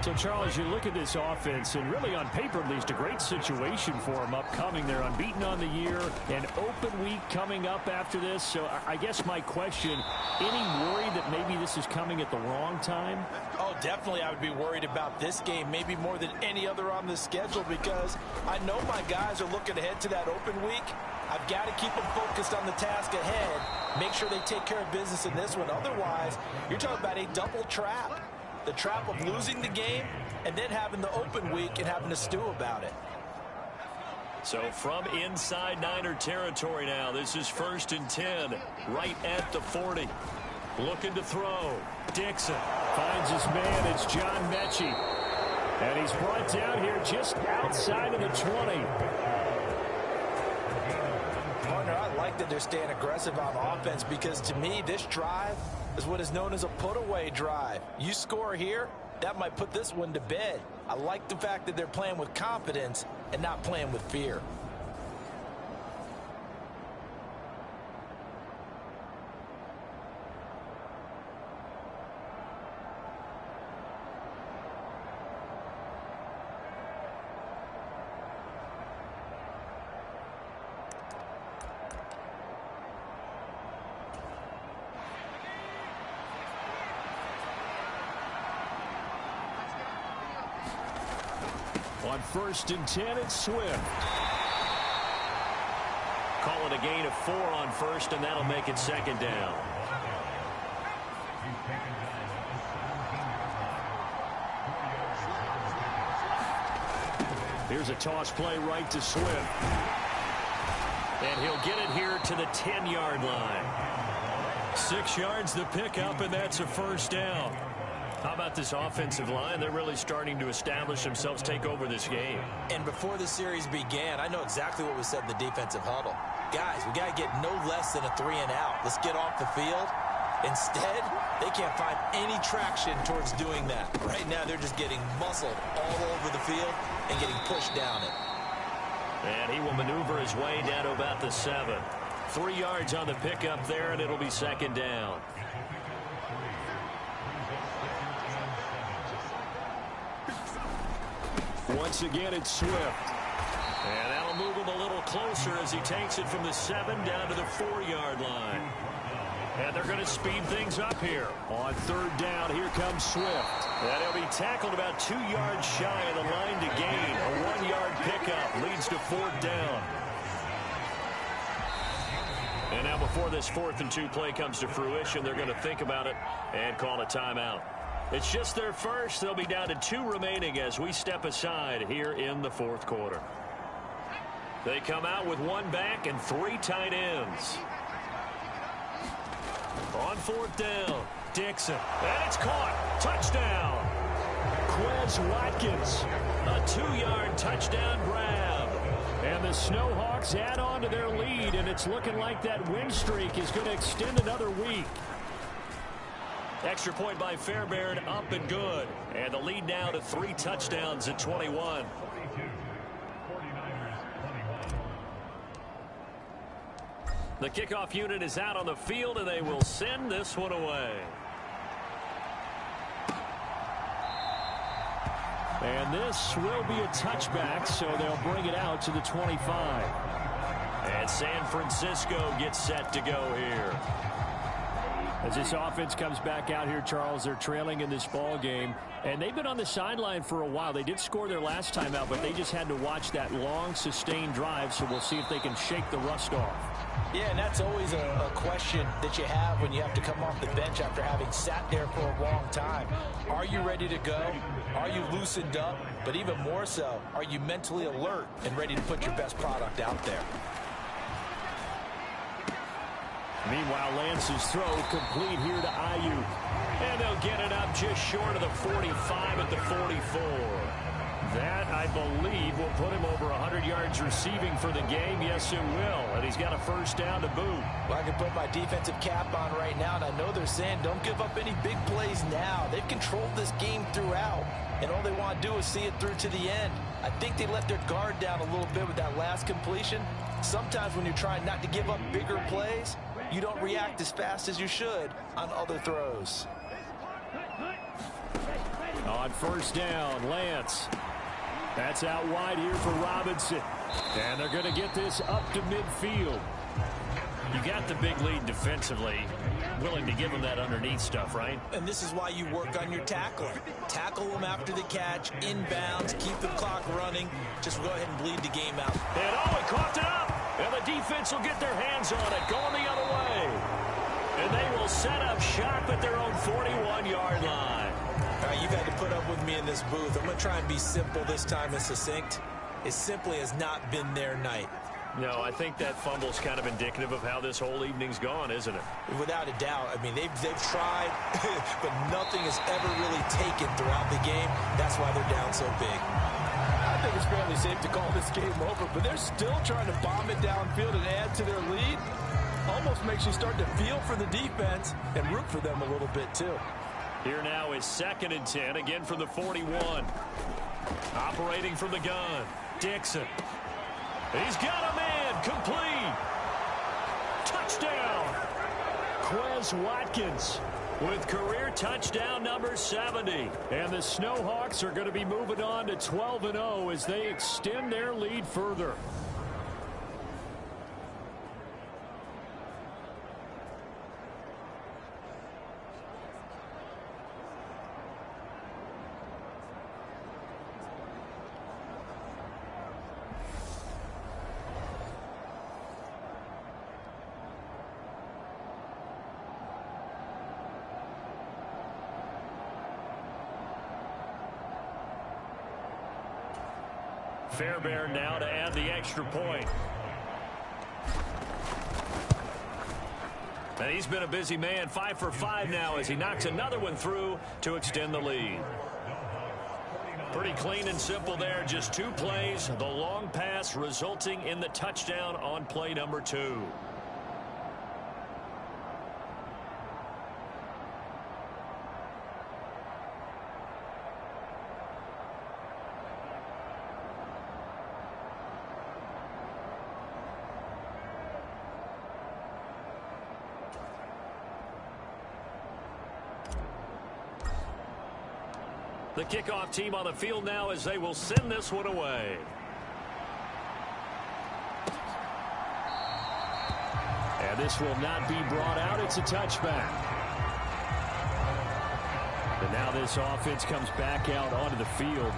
So, Charles, you look at this offense, and really on paper, at least, a great situation for them upcoming. They're unbeaten on the year, an open week coming up after this. So I guess my question, any worry that maybe this is coming at the wrong time? Oh, definitely I would be worried about this game, maybe more than any other on the schedule, because I know my guys are looking ahead to that open week. I've got to keep them focused on the task ahead, make sure they take care of business in this one. Otherwise, you're talking about a double trap. The trap of losing the game and then having the open week and having to stew about it. So from inside Niner territory now, this is 1st and 10, right at the 40. Looking to throw. Dixon finds his man. It's John Mechie. And he's brought down here just outside of the 20. Partner, I like that they're staying aggressive on offense because to me, this drive is what is known as a put-away drive. You score here, that might put this one to bed. I like the fact that they're playing with confidence and not playing with fear. On 1st and 10, it's Swift. Call it a gain of 4 on 1st, and that'll make it 2nd down. Here's a toss play right to Swift. And he'll get it here to the 10-yard line. 6 yards the pickup, and that's a 1st down. How about this offensive line? They're really starting to establish themselves, take over this game. And before the series began, I know exactly what was said in the defensive huddle. Guys, we got to get no less than a 3 and out. Let's get off the field Instead, they can't find any traction towards doing that. Right now, they're just getting muscled all over the field and getting pushed down it. And he will maneuver his way down to about the 7. 3 yards on the pickup there, and it'll be second down. Once again, it's Swift. And that'll move him a little closer as he takes it from the 7 down to the 4-yard line. And they're going to speed things up here. On third down, here comes Swift. And he'll be tackled about 2 yards shy of the line to gain. A 1-yard pickup leads to 4th down. And now before this 4th and 2 play comes to fruition, they're going to think about it and call a timeout. It's just their first. They'll be down to 2 remaining as we step aside here in the 4th quarter. They come out with 1 back and 3 tight ends. On 4th down, Dixon. And it's caught. Touchdown. Quez Watkins. A 2-yard touchdown grab. And the Snowhawks add on to their lead, and it's looking like that win streak is going to extend another week. Extra point by Fairbairn, up and good. And the lead now to 3 touchdowns at 21. The kickoff unit is out on the field, and they will send this one away. And this will be a touchback, so they'll bring it out to the 25. And San Francisco gets set to go here. As this offense comes back out here, Charles, they're trailing in this ball game, and they've been on the sideline for a while. They did score their last time out, but they just had to watch that long, sustained drive, so we'll see if they can shake the rust off. Yeah, and that's always a question that you have when you have to come off the bench after having sat there for a long time. Are you ready to go? Are you loosened up? But even more so, are you mentally alert and ready to put your best product out there? Meanwhile, Lance's throw complete here to Ayuk. And they'll get it up just short of the 45 at the 44. That, I believe, will put him over 100 yards receiving for the game. Yes, it will. And he's got a first down to boot. Well, I can put my defensive cap on right now, and I know they're saying don't give up any big plays now. They've controlled this game throughout, and all they want to do is see it through to the end. I think they let their guard down a little bit with that last completion. Sometimes when you're trying not to give up bigger plays, you don't react as fast as you should on other throws. On first down, Lance. That's out wide here for Robinson. And they're going to get this up to midfield. You got the big lead defensively. Willing to give them that underneath stuff, right? And this is why you work on your tackling. Tackle them after the catch, inbounds, keep the clock running. Just go ahead and bleed the game out. And he coughed it up. And the defense will get their hands on it, going the other way. And they will set up shop at their own 41-yard line. All right, you've had to put up with me in this booth. I'm going to try and be simple this time and succinct. It simply has not been their night. No, I think that fumble's kind of indicative of how this whole evening's gone, isn't it? Without a doubt. I mean, they've tried, but nothing has ever really taken throughout the game. That's why they're down so big. I think it's fairly safe to call this game over, but they're still trying to bomb it downfield and add to their lead. Almost makes you start to feel for the defense and root for them a little bit, too. Here now is 2nd and 10, again from the 41. Operating from the gun, Dixon. He's got a man, complete. Touchdown. Quez Watkins with career touchdown number 70. And the Snowhawks are going to be moving on to 12-0 as they extend their lead further. Fairbairn now to add the extra point. And he's been a busy man, 5 for 5 now as he knocks another one through to extend the lead. Pretty clean and simple there, just 2 plays. The long pass resulting in the touchdown on play number 2. The kickoff team on the field now as they will send this one away. And this will not be brought out. It's a touchback. And now this offense comes back out onto the field.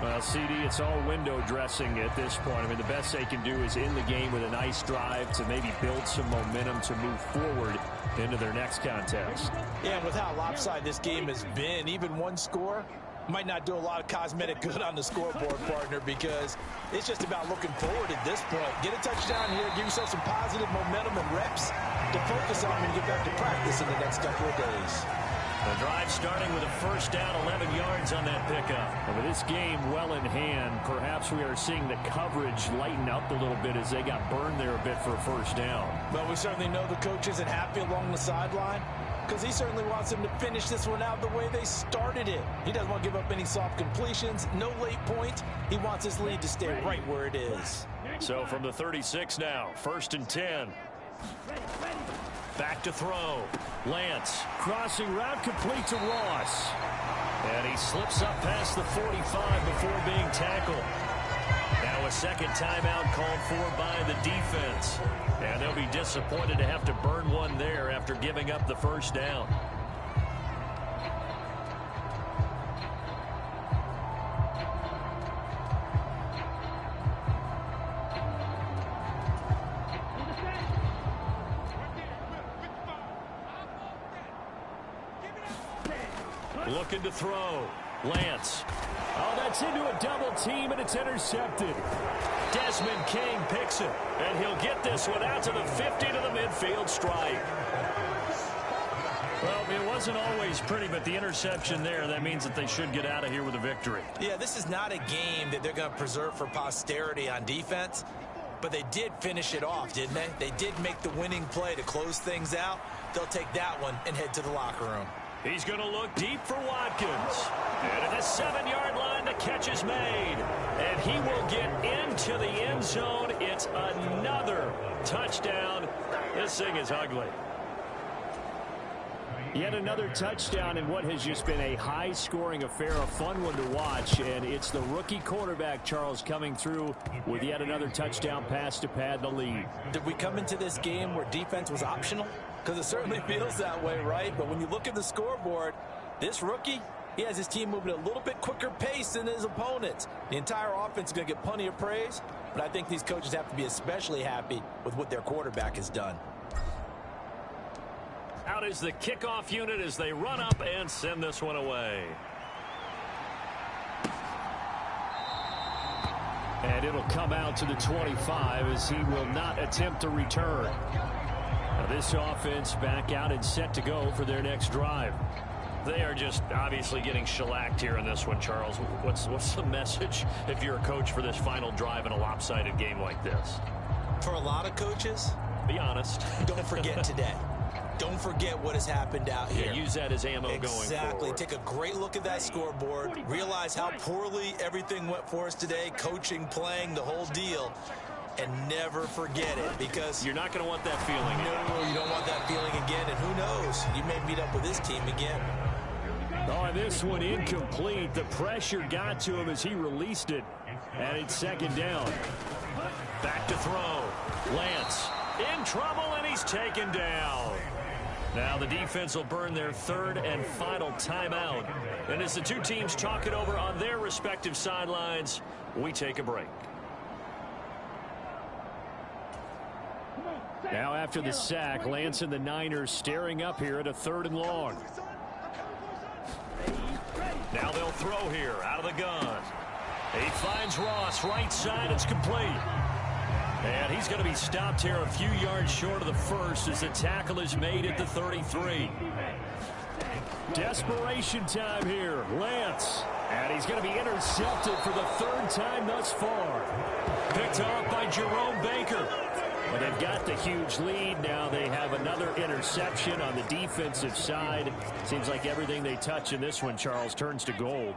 Well, CD, it's all window dressing at this point. I mean, the best they can do is end the game with a nice drive to maybe build some momentum to move forward into their next contest. Yeah, and with how lopsided this game has been, even one score might not do a lot of cosmetic good on the scoreboard, partner, because it's just about looking forward at this point. Get a touchdown here, give yourself some positive momentum and reps to focus on when you get back to practice in the next couple of days. The drive starting with a first down, 11 yards on that pickup. And with this game well in hand, perhaps we are seeing the coverage lighten up a little bit as they got burned there a bit for a first down. Well, we certainly know the coach isn't happy along the sideline because he certainly wants them to finish this one out the way they started it. He doesn't want to give up any soft completions, no late point. He wants his lead to stay right where it is. So from the 36 now, 1st and 10. Back to throw. Lance. Crossing route complete to Ross. And he slips up past the 45 before being tackled. Now a second timeout called for by the defense. And they'll be disappointed to have to burn one there after giving up the first down. Looking to throw. Lance. Oh, that's into a double team, and it's intercepted. Desmond King picks it, and he'll get this one out to the 50 to the midfield stripe. Well, it wasn't always pretty, but the interception there, that means that they should get out of here with a victory. Yeah, this is not a game that they're going to preserve for posterity on defense, but they did finish it off, didn't they? They did make the winning play to close things out. They'll take that one and head to the locker room. He's going to look deep for Watkins. And at the 7-yard line, the catch is made. And he will get into the end zone. It's another touchdown. This thing is ugly. Yet another touchdown in what has just been a high-scoring affair, a fun one to watch. And it's the rookie quarterback, Charles, coming through with yet another touchdown pass to pad the lead. Did we come into this game where defense was optional? Because it certainly feels that way, right? But when you look at the scoreboard, this rookie, he has his team moving at a little bit quicker pace than his opponents. The entire offense is going to get plenty of praise, but I think these coaches have to be especially happy with what their quarterback has done. Out is the kickoff unit as they run up and send this one away. And it'll come out to the 25 as he will not attempt to return. Now this offense back out and set to go for their next drive. They are just obviously getting shellacked here in this one, Charles. What's the message if you're a coach for this final drive in a lopsided game like this? For a lot of coaches, be honest. Don't forget today. Don't forget what has happened out here. Yeah, use that as ammo going forward. Exactly. Take a great look at that scoreboard. Realize how poorly everything went for us today. Coaching, playing, the whole deal. And never forget it, because you're not going to want that feeling. No, you don't want that feeling again. And who knows? You may meet up with this team again. Oh, this one incomplete. The pressure got to him as he released it. And it's second down. Back to throw. Lance in trouble, and he's taken down. Now the defense will burn their third and final timeout. And as the two teams talk it over on their respective sidelines, we take a break. Now after the sack, Lance and the Niners staring up here at a 3rd and long. Now they'll throw here out of the gun. He finds Ross right side. It's complete. And he's going to be stopped here a few yards short of the first as the tackle is made at the 33. Desperation time here. Lance. And he's going to be intercepted for the 3rd time thus far. Picked off by Jerome Baker. Well, they've got the huge lead. Now they have another interception on the defensive side. Seems like everything they touch in this one, Charles, turns to gold.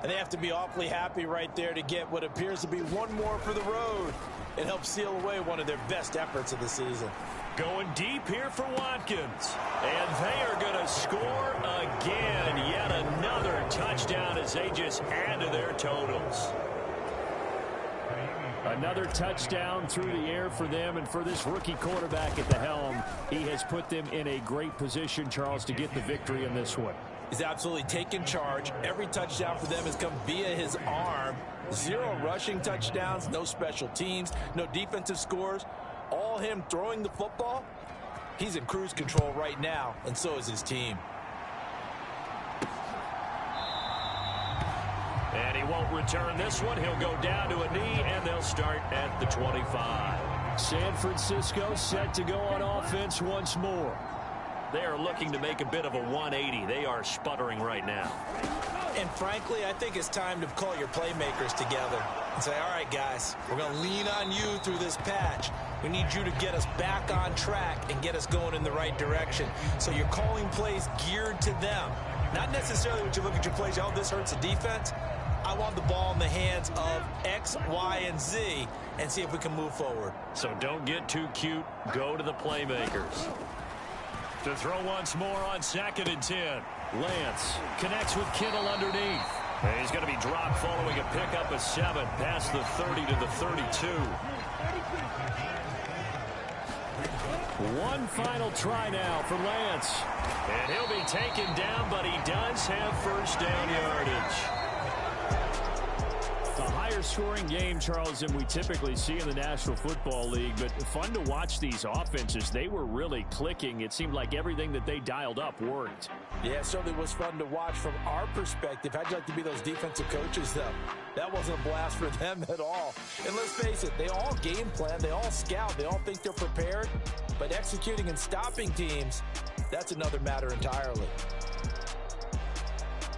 And they have to be awfully happy right there to get what appears to be one more for the road. It helps seal away one of their best efforts of the season. Going deep here for Watkins. And they are going to score again. Yet another touchdown as they just add to their totals. Another touchdown through the air for them, and for this rookie quarterback at the helm, he has put them in a great position, Charles, to get the victory in this one. He's absolutely taken charge. Every touchdown for them has come via his arm. 0 rushing touchdowns, no special teams, no defensive scores. All him throwing the football. He's in cruise control right now, and so is his team. And he won't return this one. He'll go down to a knee, and they'll start at the 25. San Francisco set to go on offense once more. They are looking to make a bit of a 180. They are sputtering right now. And frankly, I think it's time to call your playmakers together and say, all right, guys, we're going to lean on you through this patch. We need you to get us back on track and get us going in the right direction. So you're calling plays geared to them. Not necessarily when you look at your plays, oh, this hurts the defense. I want the ball in the hands of X, Y, and Z and see if we can move forward. So don't get too cute. Go to the playmakers. To throw once more on 2nd and 10. Lance connects with Kittle underneath. And he's going to be dropped following a pickup of 7 past the 30 to the 32. One final try now for Lance. And he'll be taken down, but he does have first down yardage. A higher scoring game, Charles, than we typically see in the National Football League, but fun to watch these offenses. They were really clicking. It seemed like everything that they dialed up worked. Yeah, it certainly was fun to watch from our perspective. How'd you like to be those defensive coaches, though? That wasn't a blast for them at all. And let's face it, they all game plan, they all scout, they all think they're prepared, but executing and stopping teams, that's another matter entirely.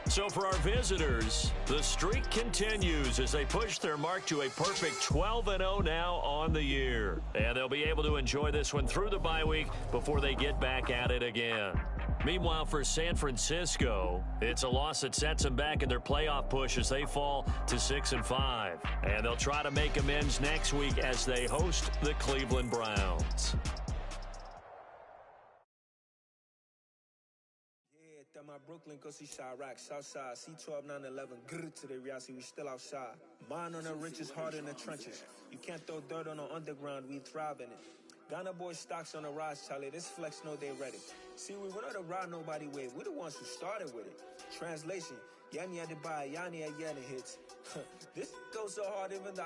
So for our visitors, the streak continues as they push their mark to a perfect 12-0 now on the year. And they'll be able to enjoy this one through the bye week before they get back at it again. Meanwhile, for San Francisco, it's a loss that sets them back in their playoff push as they fall to 6-5. And they'll try to make amends next week as they host the Cleveland Browns. My Brooklyn, go see Chirac, Southside, C12, 911, grr to the reality, we still outside. Mine on the richest, hard in the trenches. You can't throw dirt on the underground, we thrive in it. Ghana boys stocks on the rise, Charlie, this flex know they ready. See, we were not to ride nobody with, we the ones who started with it. Translation, Yanni had to buy, Yanni had Yanni hits. This goes so hard, even the